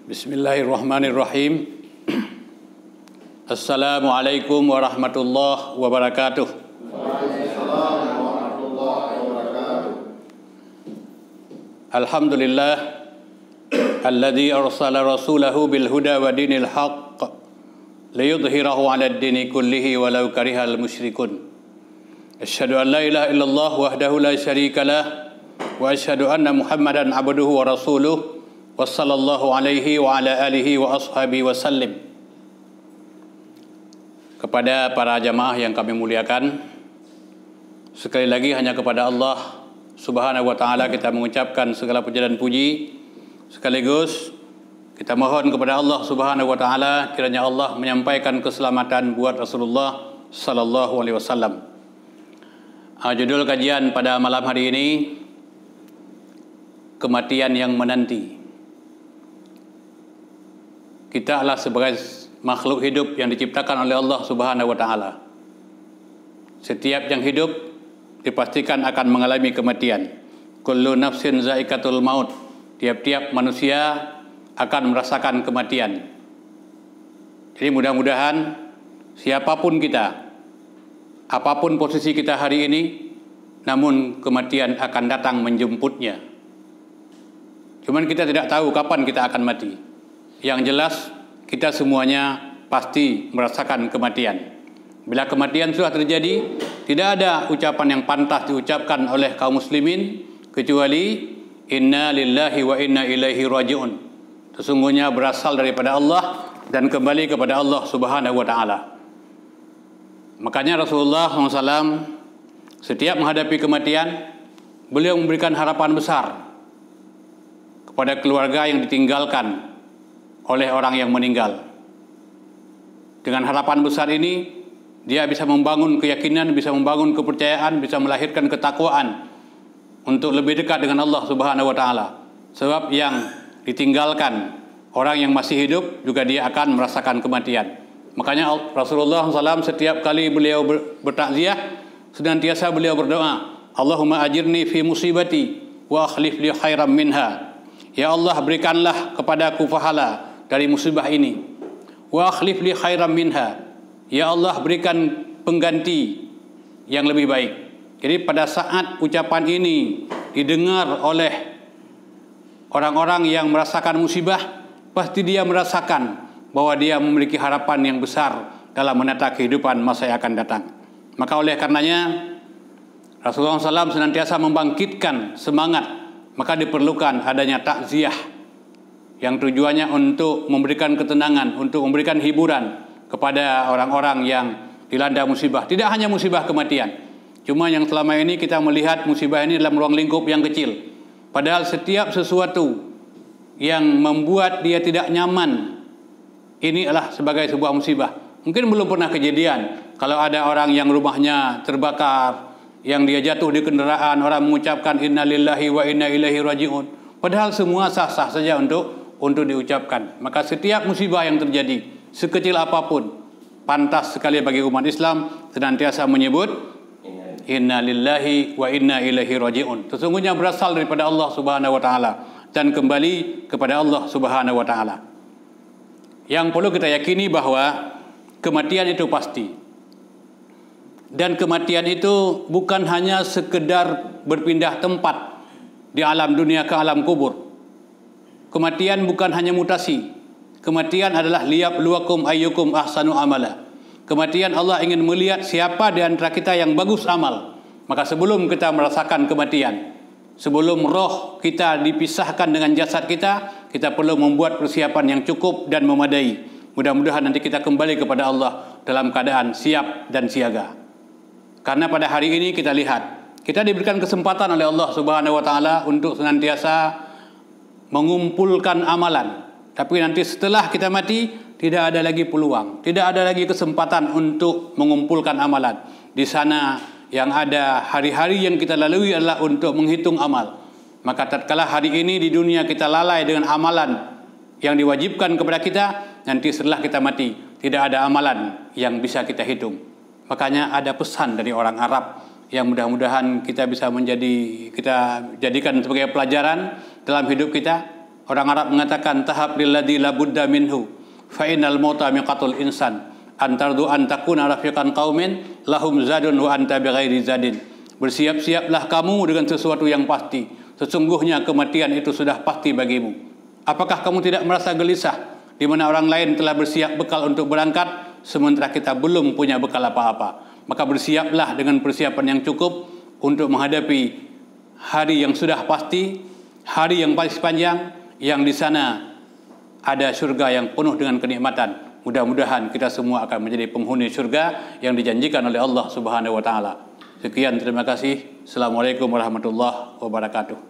Bismillahirrahmanirrahim. Assalamualaikum warahmatullahi wabarakatuh. Waalaikumsalam warahmatullahi wabarakatuh. Alhamdulillah alladzi arsala rasulahu bil huda wa dinil haqq liyudhhirahu 'alad dini kullihi walau karihal musyrikun. Asyhadu an la ilaha illallah wahdahu la syarikalah wa asyhadu anna Muhammadan abduhu wa rasuluh wa sallallahu alaihi wa ala alihi wa ashabihi wa sallim. Kepada para jamaah yang kami muliakan, sekali lagi hanya kepada Allah Subhanahu wa taala kita mengucapkan segala puja dan puji, sekaligus kita mohon kepada Allah Subhanahu wa taala kiranya Allah menyampaikan keselamatan buat Rasulullah sallallahu alaihi wasallam. Judul kajian pada malam hari ini, kematian yang menanti. Kita adalah sebagai makhluk hidup yang diciptakan oleh Allah Subhanahu wa taala. Setiap yang hidup dipastikan akan mengalami kematian. Kullu nafsin za'iqatul maut. Tiap-tiap manusia akan merasakan kematian. Jadi mudah-mudahan siapapun kita, apapun posisi kita hari ini, namun kematian akan datang menjemputnya. Cuman kita tidak tahu kapan kita akan mati. Yang jelas kita semuanya pasti merasakan kematian. Bila kematian sudah terjadi, tidak ada ucapan yang pantas diucapkan oleh kaum muslimin kecuali inna lillahi wa inna ilaihi raji'un. Sesungguhnya berasal daripada Allah dan kembali kepada Allah Subhanahu wa taala. Makanya Rasulullah SAW setiap menghadapi kematian, beliau memberikan harapan besar kepada keluarga yang ditinggalkan oleh orang yang meninggal. Dengan harapan besar ini, dia bisa membangun keyakinan, bisa membangun kepercayaan, bisa melahirkan ketakwaan untuk lebih dekat dengan Allah Subhanahu wa taala. Sebab yang ditinggalkan orang yang masih hidup juga dia akan merasakan kematian. Makanya Rasulullah SAW setiap kali beliau bertakziah, senantiasa beliau berdoa, Allahumma ajirni fi musibati wa akhlif li khairam minha. Ya Allah, berikanlah kepadaku pahala dari musibah ini. Wa akhlif li khairam minha. Ya Allah, berikan pengganti yang lebih baik. Jadi pada saat ucapan ini didengar oleh orang-orang yang merasakan musibah, pasti dia merasakan bahwa dia memiliki harapan yang besar dalam menata kehidupan masa yang akan datang. Maka oleh karenanya Rasulullah SAW senantiasa membangkitkan semangat. Maka diperlukan adanya takziah yang tujuannya untuk memberikan ketenangan, untuk memberikan hiburan kepada orang-orang yang dilanda musibah. Tidak hanya musibah kematian. Cuma yang selama ini kita melihat musibah ini dalam ruang lingkup yang kecil. Padahal setiap sesuatu yang membuat dia tidak nyaman, ini adalah sebagai sebuah musibah. Mungkin belum pernah kejadian kalau ada orang yang rumahnya terbakar, yang dia jatuh di kendaraan, orang mengucapkan inna lillahi wa inna ilaihi raji'un. Padahal semua sah-sah saja untuk diucapkan. Maka setiap musibah yang terjadi, sekecil apapun, pantas sekali bagi umat Islam senantiasa menyebut inna lillahi wa inna ilaihi raji'un. Sesungguhnya berasal daripada Allah Subhanahu wa taala dan kembali kepada Allah Subhanahu wa taala. Yang perlu kita yakini bahwa kematian itu pasti. Dan kematian itu bukan hanya sekedar berpindah tempat di alam dunia ke alam kubur. Kematian bukan hanya mutasi. Kematian adalah liyabluwakum ayyukum ahsanu amala. Kematian Allah ingin melihat siapa di antara kita yang bagus amal. Maka sebelum kita merasakan kematian, sebelum roh kita dipisahkan dengan jasad kita, kita perlu membuat persiapan yang cukup dan memadai. Mudah-mudahan nanti kita kembali kepada Allah dalam keadaan siap dan siaga. Karena pada hari ini kita lihat, kita diberikan kesempatan oleh Allah Subhanahu wa taala untuk senantiasa mengumpulkan amalan. Tapi nanti setelah kita mati, tidak ada lagi peluang, tidak ada lagi kesempatan untuk mengumpulkan amalan. Di sana yang ada hari-hari yang kita lalui adalah untuk menghitung amal. Maka tatkala hari ini di dunia kita lalai dengan amalan yang diwajibkan kepada kita, nanti setelah kita mati tidak ada amalan yang bisa kita hitung. Makanya ada pesan dari orang Arab yang mudah-mudahan kita bisa kita jadikan sebagai pelajaran dalam hidup kita. Orang Arab mengatakan tahab lilladzi la budda minhu fa innal mauta miqatul insan antardu antakuna rafiqan qaumin lahum zadun wa anta bighairi zadin. Bersiap-siaplah kamu dengan sesuatu yang pasti. Sesungguhnya kematian itu sudah pasti bagimu. Apakah kamu tidak merasa gelisah di mana orang lain telah bersiap bekal untuk berangkat sementara kita belum punya bekal apa-apa? Maka bersiaplah dengan persiapan yang cukup untuk menghadapi hari yang sudah pasti, hari yang paling panjang, yang di sana ada syurga yang penuh dengan kenikmatan. Mudah-mudahan kita semua akan menjadi penghuni syurga yang dijanjikan oleh Allah Subhanahu wa taala. Sekian, terima kasih. Assalamualaikum warahmatullahi wabarakatuh.